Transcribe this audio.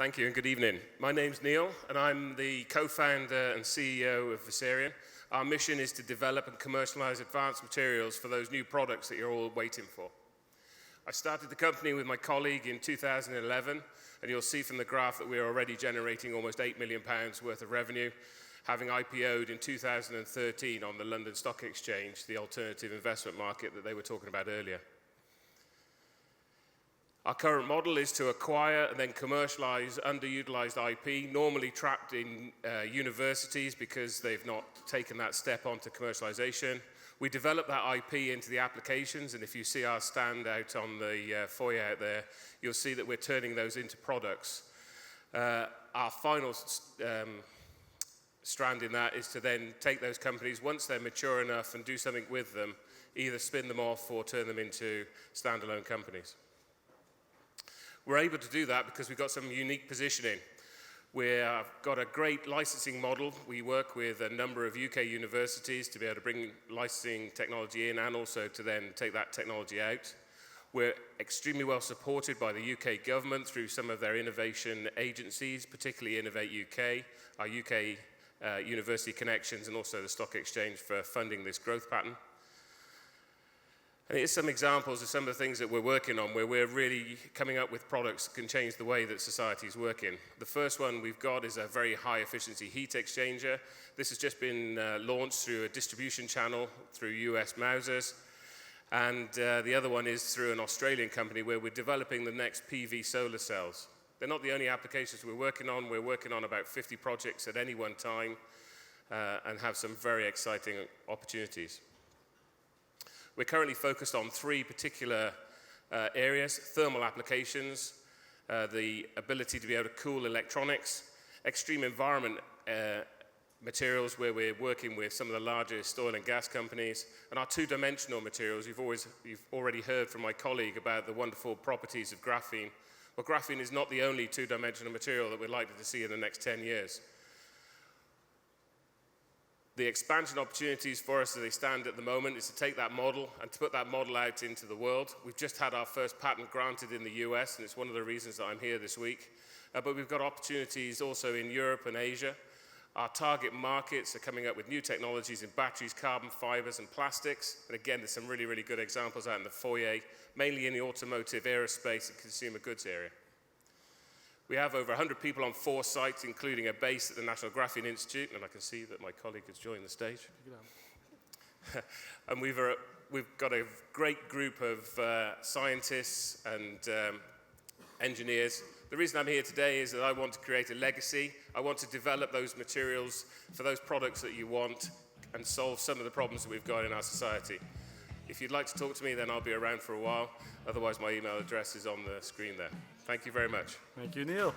Thank you and good evening. My name's Neill and I'm the co-founder and CEO of Versarien. Our mission is to develop and commercialize advanced materials for those new products that you're all waiting for. I started the company with my colleague in 2011, and you'll see from the graph that we're already generating almost £8 million worth of revenue, having IPO'd in 2013 on the London Stock Exchange, the alternative investment market that they were talking about earlier. Our current model is to acquire and then commercialize underutilized IP, normally trapped in universities because they've not taken that step onto commercialization. We develop that IP into the applications, and if you see our stand out on the foyer out there, you'll see that we're turning those into products. Our final strand in that is to then take those companies, once they're mature enough, and do something with them, either spin them off or turn them into standalone companies. We're able to do that because we've got some unique positioning. We've got a great licensing model. We work with a number of UK universities to be able to bring licensing technology in and also to then take that technology out. We're extremely well supported by the UK government through some of their innovation agencies, particularly Innovate UK, our UK university connections, and also the stock exchange for funding this growth pattern. And here's some examples of some of the things that we're working on where we're really coming up with products that can change the way that society is working. The first one we've got is a very high efficiency heat exchanger. This has just been launched through a distribution channel through US Mausers. And the other one is through an Australian company where we're developing the next PV solar cells. They're not the only applications we're working on. We're working on about 50 projects at any one time and have some very exciting opportunities. We're currently focused on three particular areas: thermal applications, the ability to be able to cool electronics, extreme environment materials where we're working with some of the largest oil and gas companies, and our two-dimensional materials. You've already heard from my colleague about the wonderful properties of graphene. Well, graphene is not the only two-dimensional material that we're likely to see in the next 10 years. The expansion opportunities for us as they stand at the moment is to take that model and to put that model out into the world. We've just had our first patent granted in the US, and it's one of the reasons that I'm here this week. But we've got opportunities also in Europe and Asia. Our target markets are coming up with new technologies in batteries, carbon fibers, and plastics. And again, there's some really, really good examples out in the foyer, mainly in the automotive, aerospace, and consumer goods area. We have over 100 people on 4 sites, including a base at the National Graphene Institute, and I can see that my colleague has joined the stage. And we've got a great group of scientists and engineers. The reason I'm here today is that I want to create a legacy. I want to develop those materials for those products that you want and solve some of the problems that we've got in our society. If you'd like to talk to me, then I'll be around for a while. Otherwise, my email address is on the screen there. Thank you very much. Thank you, Neill.